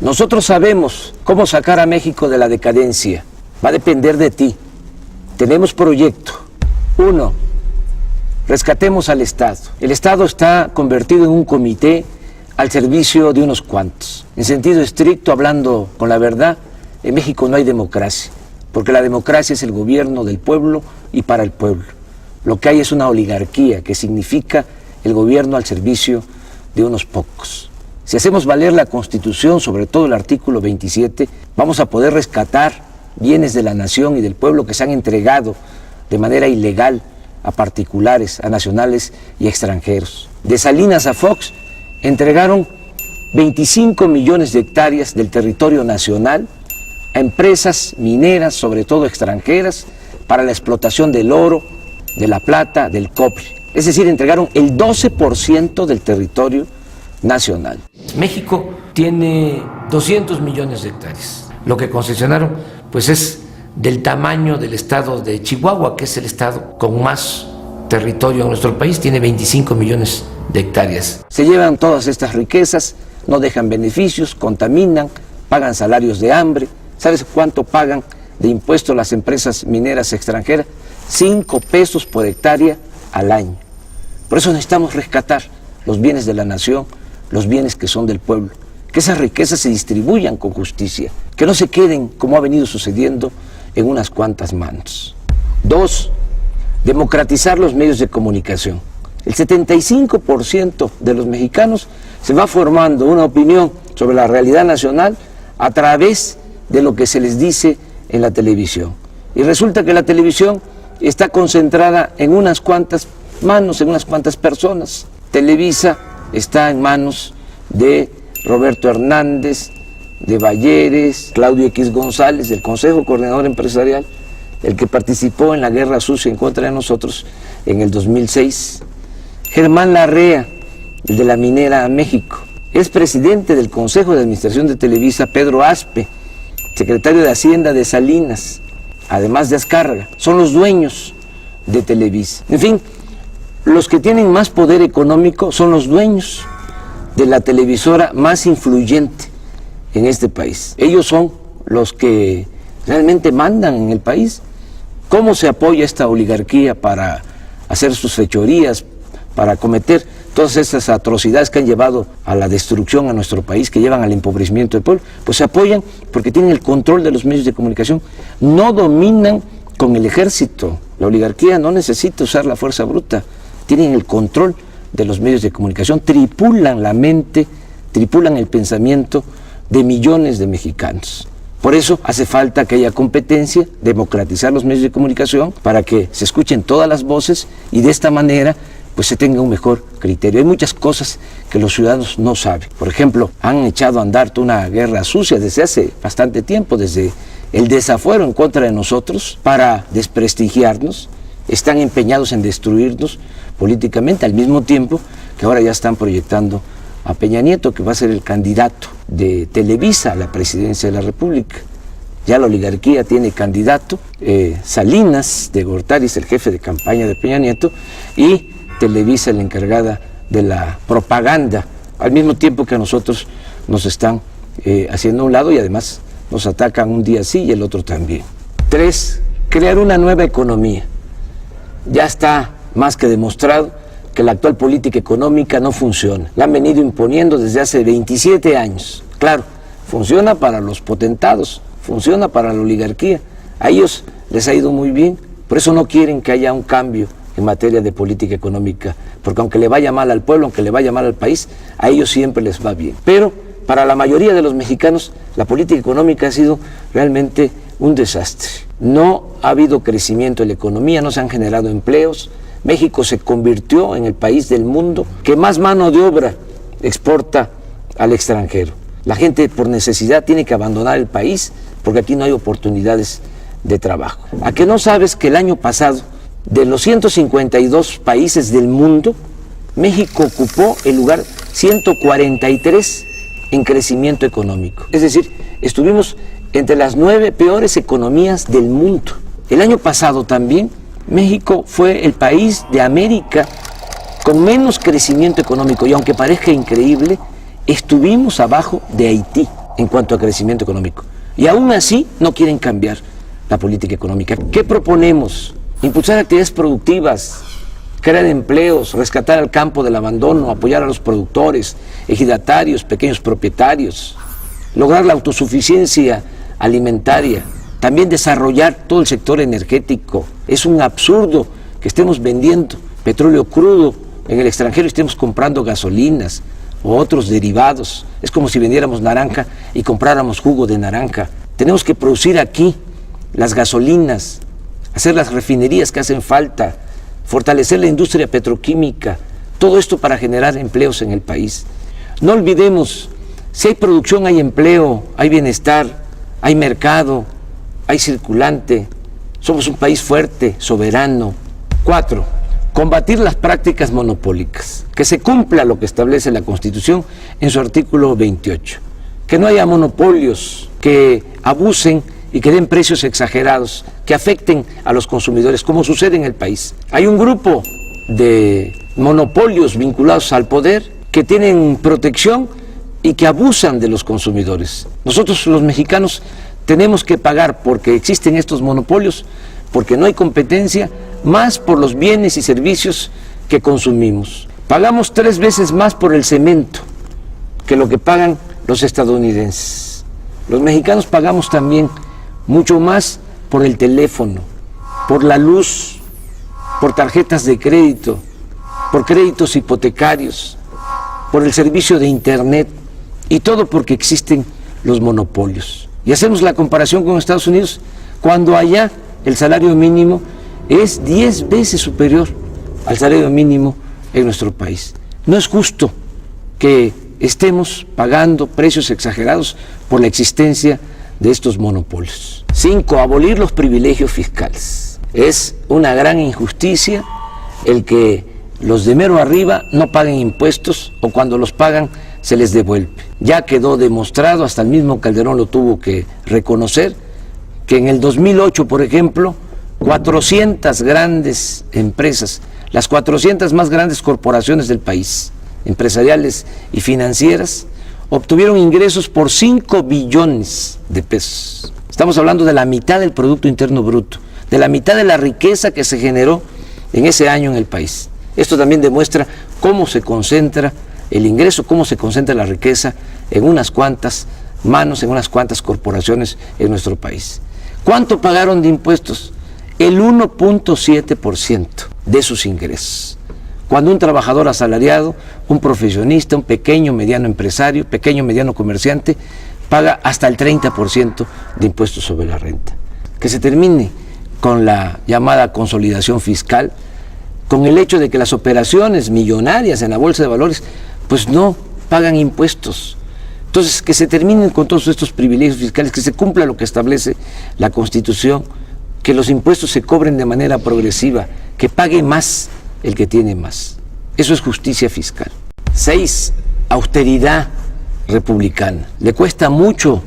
Nosotros sabemos cómo sacar a México de la decadencia. Va a depender de ti. Tenemos proyecto. 1. Rescatemos al Estado. El Estado está convertido en un comité al servicio de unos cuantos. En sentido estricto, hablando con la verdad, en México no hay democracia, porque la democracia es el gobierno del pueblo y para el pueblo. Lo que hay es una oligarquía, que significa el gobierno al servicio de unos pocos. Si hacemos valer la Constitución, sobre todo el artículo 27, vamos a poder rescatar bienes de la nación y del pueblo que se han entregado de manera ilegal a particulares, a nacionales y extranjeros. De Salinas a Fox entregaron 25 millones de hectáreas del territorio nacional a empresas mineras, sobre todo extranjeras, para la explotación del oro, de la plata, del cobre. Es decir, entregaron el 12% del territorio nacional. México tiene 200 millones de hectáreas. Lo que concesionaron, pues, es del tamaño del estado de Chihuahua, que es el estado con más territorio en nuestro país, tiene 25 millones de hectáreas. Se llevan todas estas riquezas, no dejan beneficios, contaminan, pagan salarios de hambre. ¿Sabes cuánto pagan de impuestos las empresas mineras extranjeras? 5 pesos por hectárea al año. Por eso necesitamos rescatar los bienes de la nación, los bienes que son del pueblo, que esas riquezas se distribuyan con justicia, que no se queden, como ha venido sucediendo, en unas cuantas manos. 2. Democratizar los medios de comunicación. El 75% de los mexicanos se va formando una opinión sobre la realidad nacional a través de lo que se les dice en la televisión. Y resulta que la televisión está concentrada en unas cuantas manos, en unas cuantas personas. Televisa está en manos de Roberto Hernández, de Balleres, Claudio X González, del Consejo Coordinador Empresarial, el que participó en la guerra sucia en contra de nosotros en el 2006. Germán Larrea, el de la minera México. Es presidente del Consejo de Administración de Televisa, Pedro Aspe, secretario de Hacienda de Salinas, además de Azcárraga. Son los dueños de Televisa. En fin, los que tienen más poder económico son los dueños de la televisora más influyente en este país. Ellos son los que realmente mandan en el país. ¿Cómo se apoya esta oligarquía para hacer sus fechorías, para cometer todas estas atrocidades que han llevado a la destrucción a nuestro país, que llevan al empobrecimiento del pueblo? Pues se apoyan porque tienen el control de los medios de comunicación, no dominan con el ejército. La oligarquía no necesita usar la fuerza bruta, tienen el control de los medios de comunicación, tripulan la mente, tripulan el pensamiento de millones de mexicanos. Por eso hace falta que haya competencia, democratizar los medios de comunicación para que se escuchen todas las voces y de esta manera pues se tenga un mejor criterio. Hay muchas cosas que los ciudadanos no saben. Por ejemplo, han echado a andar una guerra sucia desde hace bastante tiempo, desde el desafuero en contra de nosotros para desprestigiarnos. Están empeñados en destruirnos políticamente, al mismo tiempo que ahora ya están proyectando a Peña Nieto, que va a ser el candidato de Televisa a la presidencia de la República. Ya la oligarquía tiene candidato, Salinas de Gortari es el jefe de campaña de Peña Nieto y Televisa la encargada de la propaganda, al mismo tiempo que a nosotros nos están haciendo a un lado y además nos atacan un día sí y el otro también. 3. Crear una nueva economía. Ya está más que demostrado que la actual política económica no funciona. La han venido imponiendo desde hace 27 años. Claro, funciona para los potentados, funciona para la oligarquía. A ellos les ha ido muy bien, por eso no quieren que haya un cambio en materia de política económica, porque aunque le vaya mal al pueblo, aunque le vaya mal al país, a ellos siempre les va bien. Pero para la mayoría de los mexicanos, la política económica ha sido realmente un desastre. No ha habido crecimiento en la economía, no se han generado empleos. México se convirtió en el país del mundo que más mano de obra exporta al extranjero. La gente por necesidad tiene que abandonar el país porque aquí no hay oportunidades de trabajo. ¿A qué no sabes que el año pasado, de los 152 países del mundo, México ocupó el lugar 143 en crecimiento económico? Es decir, estuvimos entre las 9 peores economías del mundo. El año pasado también México fue el país de América con menos crecimiento económico y aunque parezca increíble, estuvimos abajo de Haití. en cuanto a crecimiento económico. Y aún así no quieren cambiar la política económica. ¿Qué proponemos? Impulsar actividades productivas, crear empleos, rescatar al campo del abandono, apoyar a los productores, ejidatarios, pequeños propietarios, lograr la autosuficiencia alimentaria, también desarrollar todo el sector energético. Es un absurdo que estemos vendiendo petróleo crudo en el extranjero y estemos comprando gasolinas o otros derivados. Es como si vendiéramos naranja y compráramos jugo de naranja. Tenemos que producir aquí las gasolinas, hacer las refinerías que hacen falta, fortalecer la industria petroquímica, todo esto para generar empleos en el país. No olvidemos, si hay producción hay empleo, hay bienestar, hay mercado, hay circulante, somos un país fuerte, soberano. 4. Combatir las prácticas monopólicas, que se cumpla lo que establece la Constitución en su artículo 28, que no haya monopolios que abusen y que den precios exagerados, que afecten a los consumidores, como sucede en el país. Hay un grupo de monopolios vinculados al poder que tienen protección y que abusan de los consumidores. Nosotros los mexicanos tenemos que pagar porque existen estos monopolios, porque no hay competencia, más por los bienes y servicios que consumimos. Pagamos 3 veces más por el cemento que lo que pagan los estadounidenses. Los mexicanos pagamos también mucho más por el teléfono, por la luz, por tarjetas de crédito, por créditos hipotecarios, por el servicio de internet, y todo porque existen los monopolios. Y hacemos la comparación con Estados Unidos, cuando allá el salario mínimo es 10 veces superior al salario mínimo en nuestro país. No es justo que estemos pagando precios exagerados por la existencia de estos monopolios. 5. Abolir los privilegios fiscales. Es una gran injusticia el que los de mero arriba no paguen impuestos o cuando los pagan se les devuelve. Ya quedó demostrado, hasta el mismo Calderón lo tuvo que reconocer, que en el 2008, por ejemplo, 400 grandes empresas, las 400 más grandes corporaciones del país, empresariales y financieras, obtuvieron ingresos por 5 billones de pesos. Estamos hablando de la mitad del Producto Interno Bruto, de la mitad de la riqueza que se generó en ese año en el país. Esto también demuestra cómo se concentra el ingreso, cómo se concentra la riqueza en unas cuantas manos, en unas cuantas corporaciones en nuestro país. ¿Cuánto pagaron de impuestos? El 1.7% de sus ingresos. Cuando un trabajador asalariado, un profesionista, un pequeño, mediano empresario, pequeño, mediano comerciante, paga hasta el 30% de impuestos sobre la renta. Que se termine con la llamada consolidación fiscal, con el hecho de que las operaciones millonarias en la bolsa de valores pues no pagan impuestos. Entonces, que se terminen con todos estos privilegios fiscales, que se cumpla lo que establece la Constitución, que los impuestos se cobren de manera progresiva, que pague más el que tiene más. Eso es justicia fiscal. 6. Austeridad republicana. Le cuesta mucho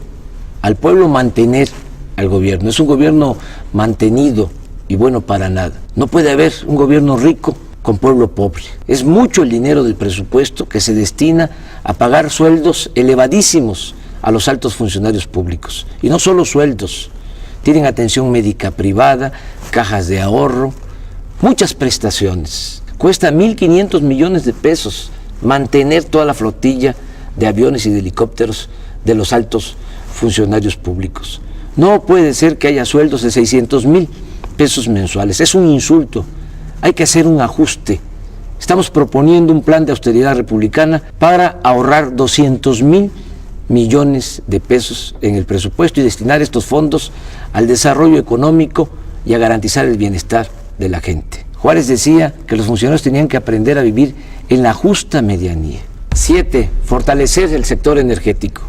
al pueblo mantener al gobierno. Es un gobierno mantenido y bueno para nada. No puede haber un gobierno rico con pueblo pobre. Es mucho el dinero del presupuesto que se destina a pagar sueldos elevadísimos a los altos funcionarios públicos. Y no solo sueldos, tienen atención médica privada, cajas de ahorro, muchas prestaciones. Cuesta 1.500 millones de pesos mantener toda la flotilla de aviones y de helicópteros de los altos funcionarios públicos. No puede ser que haya sueldos de 600,000 pesos mensuales. Es un insulto. Hay que hacer un ajuste. Estamos proponiendo un plan de austeridad republicana para ahorrar 200,000 millones de pesos en el presupuesto y destinar estos fondos al desarrollo económico y a garantizar el bienestar de la gente. Juárez decía que los funcionarios tenían que aprender a vivir en la justa medianía. 7. Fortalecer el sector energético.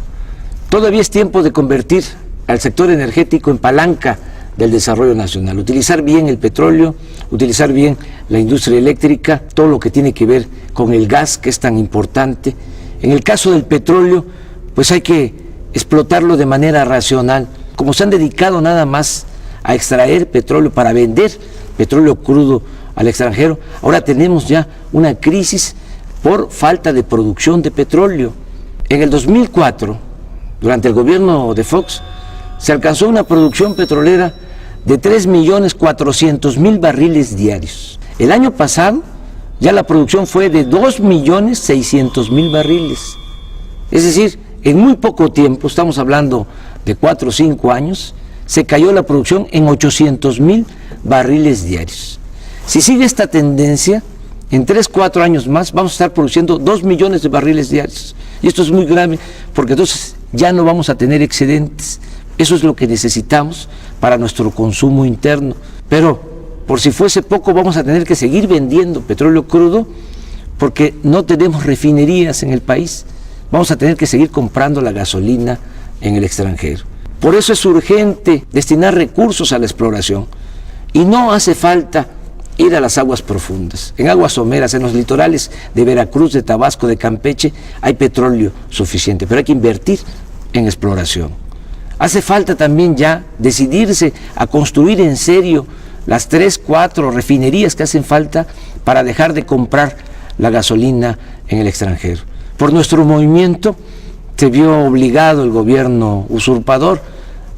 Todavía es tiempo de convertir al sector energético en palanca del desarrollo nacional, utilizar bien el petróleo, utilizar bien la industria eléctrica, todo lo que tiene que ver con el gas, que es tan importante. En el caso del petróleo, pues hay que explotarlo de manera racional. Como se han dedicado nada más a extraer petróleo para vender petróleo crudo al extranjero, ahora tenemos ya una crisis por falta de producción de petróleo. En el 2004, durante el gobierno de Fox, se alcanzó una producción petrolera de 3.400.000 barriles diarios. El año pasado ya la producción fue de 2.600.000 barriles. Es decir, en muy poco tiempo, estamos hablando de 4 o 5 años, se cayó la producción en 800.000 barriles diarios. Si sigue esta tendencia, en 3 o 4 años más vamos a estar produciendo 2 millones de barriles diarios. Y esto es muy grave porque entonces ya no vamos a tener excedentes. Eso es lo que necesitamos para nuestro consumo interno. Pero por si fuese poco, vamos a tener que seguir vendiendo petróleo crudo porque no tenemos refinerías en el país. Vamos a tener que seguir comprando la gasolina en el extranjero. Por eso es urgente destinar recursos a la exploración. Y no hace falta ir a las aguas profundas. En aguas someras, en los litorales de Veracruz, de Tabasco, de Campeche, hay petróleo suficiente, pero hay que invertir en exploración. Hace falta también ya decidirse a construir en serio las 3 o 4 refinerías que hacen falta para dejar de comprar la gasolina en el extranjero. Por nuestro movimiento se vio obligado el gobierno usurpador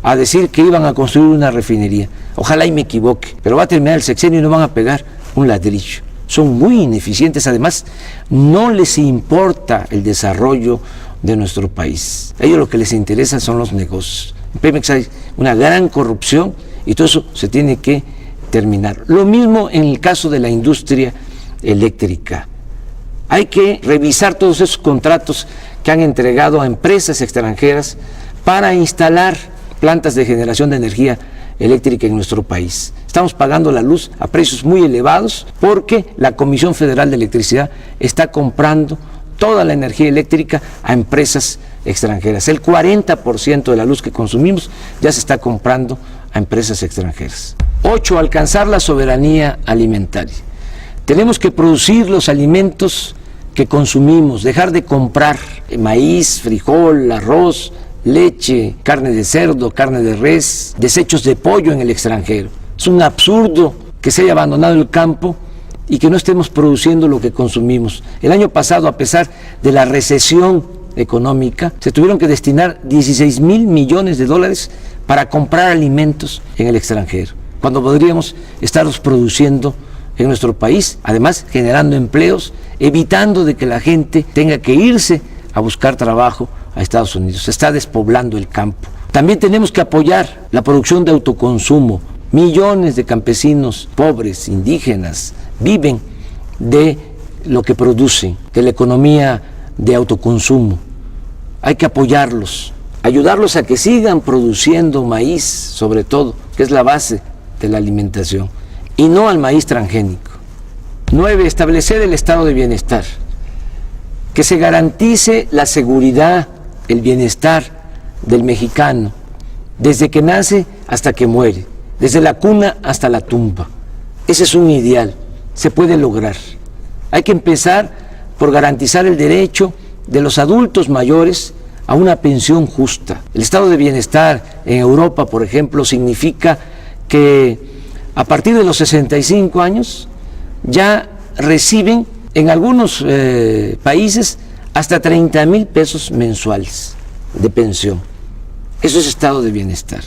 a decir que iban a construir una refinería. Ojalá y me equivoque, pero va a terminar el sexenio y no van a pegar un ladrillo. Son muy ineficientes, además no les importa el desarrollo de nuestro país. A ellos lo que les interesa son los negocios. En Pemex hay una gran corrupción y todo eso se tiene que terminar. Lo mismo en el caso de la industria eléctrica. Hay que revisar todos esos contratos que han entregado a empresas extranjeras para instalar plantas de generación de energía eléctrica en nuestro país. Estamos pagando la luz a precios muy elevados porque la Comisión Federal de Electricidad está comprando toda la energía eléctrica a empresas extranjeras. El 40% de la luz que consumimos ya se está comprando a empresas extranjeras. 8. Alcanzar la soberanía alimentaria. Tenemos que producir los alimentos que consumimos, dejar de comprar maíz, frijol, arroz, leche, carne de cerdo, carne de res, desechos de pollo en el extranjero. Es un absurdo que se haya abandonado el campo y que no estemos produciendo lo que consumimos. El año pasado, a pesar de la recesión económica, se tuvieron que destinar 16,000 millones de dólares para comprar alimentos en el extranjero, cuando podríamos estarlos produciendo en nuestro país, además generando empleos, evitando de que la gente tenga que irse a buscar trabajo a Estados Unidos. Se está despoblando el campo. También tenemos que apoyar la producción de autoconsumo. Millones de campesinos pobres, indígenas, viven de lo que producen, de la economía de autoconsumo. Hay que apoyarlos, ayudarlos a que sigan produciendo maíz, sobre todo, que es la base de la alimentación, y no al maíz transgénico. 9. Establecer el estado de bienestar, que se garantice la seguridad, el bienestar del mexicano, desde que nace hasta que muere, desde la cuna hasta la tumba. Ese es un ideal, se puede lograr. Hay que empezar por garantizar el derecho de los adultos mayores a una pensión justa. El estado de bienestar en Europa, por ejemplo, significa que a partir de los 65 años ya reciben en algunos países hasta 30,000 pesos mensuales de pensión. Eso es estado de bienestar.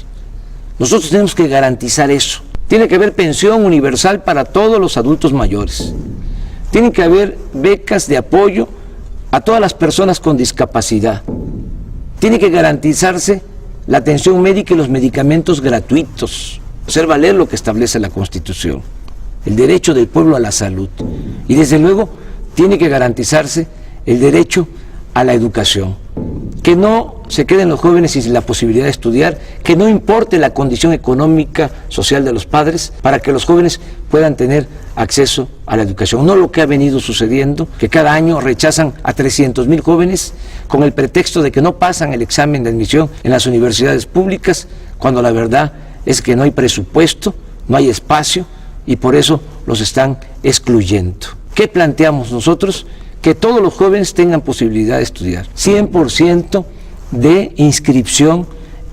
Nosotros tenemos que garantizar eso. Tiene que haber pensión universal para todos los adultos mayores. Tiene que haber becas de apoyo a todas las personas con discapacidad. Tiene que garantizarse la atención médica y los medicamentos gratuitos. Hacer valer lo que establece la Constitución, el derecho del pueblo a la salud. Y desde luego tiene que garantizarse el derecho a la educación. Que no se queden los jóvenes sin la posibilidad de estudiar, que no importe la condición económica, social de los padres, para que los jóvenes puedan tener acceso a la educación. No lo que ha venido sucediendo, que cada año rechazan a 300,000 jóvenes con el pretexto de que no pasan el examen de admisión en las universidades públicas, cuando la verdad es que no hay presupuesto, no hay espacio y por eso los están excluyendo. ¿Qué planteamos nosotros? Que todos los jóvenes tengan posibilidad de estudiar. 100% de inscripción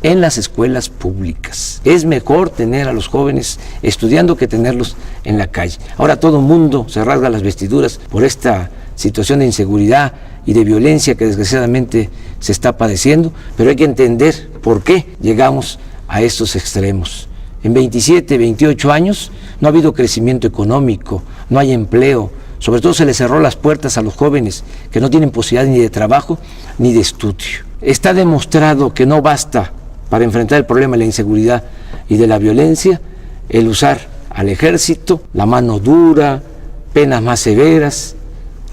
en las escuelas públicas. Es mejor tener a los jóvenes estudiando que tenerlos en la calle. Ahora todo el mundo se rasga las vestiduras por esta situación de inseguridad y de violencia que desgraciadamente se está padeciendo, pero hay que entender por qué llegamos a estos extremos. En 27, 28 años no ha habido crecimiento económico, no hay empleo, sobre todo se les cerró las puertas a los jóvenes que no tienen posibilidad ni de trabajo ni de estudio. Está demostrado que no basta para enfrentar el problema de la inseguridad y de la violencia el usar al ejército, la mano dura, penas más severas.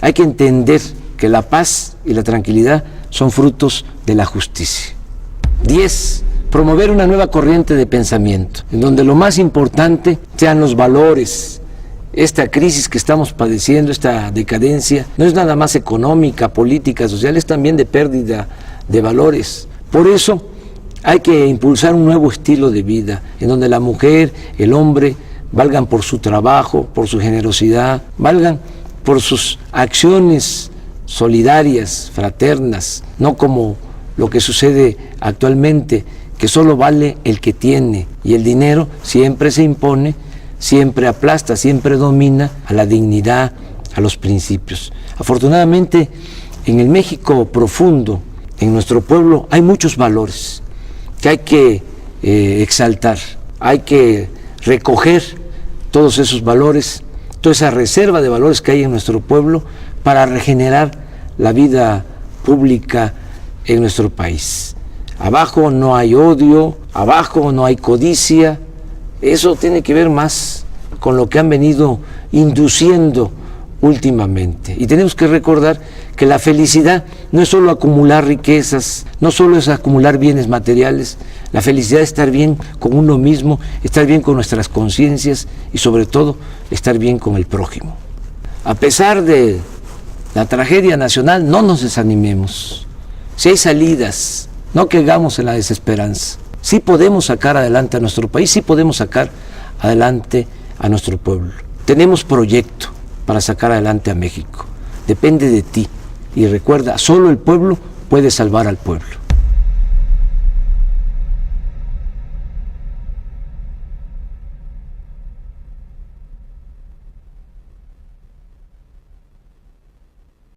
Hay que entender que la paz y la tranquilidad son frutos de la justicia. 10. Promover una nueva corriente de pensamiento, en donde lo más importante sean los valores. Esta crisis que estamos padeciendo, esta decadencia, no es nada más económica, política, social, es también de pérdida de valores. Por eso hay que impulsar un nuevo estilo de vida, en donde la mujer, el hombre, valgan por su trabajo, por su generosidad, valgan por sus acciones solidarias, fraternas, no como lo que sucede actualmente, que solo vale el que tiene, y el dinero siempre se impone, siempre aplasta, siempre domina a la dignidad, a los principios. Afortunadamente, en el México profundo, en nuestro pueblo, hay muchos valores que hay que exaltar, hay que recoger todos esos valores, toda esa reserva de valores que hay en nuestro pueblo para regenerar la vida pública en nuestro país. Abajo no hay odio, abajo no hay codicia. Eso tiene que ver más con lo que han venido induciendo últimamente. Y tenemos que recordar que la felicidad no es solo acumular riquezas, no solo es acumular bienes materiales. La felicidad es estar bien con uno mismo, estar bien con nuestras conciencias y sobre todo estar bien con el prójimo. A pesar de la tragedia nacional, no nos desanimemos. Si hay salidas, no caigamos en la desesperanza. Sí podemos sacar adelante a nuestro país, sí podemos sacar adelante a nuestro pueblo. Tenemos proyecto para sacar adelante a México. Depende de ti. Y recuerda, solo el pueblo puede salvar al pueblo.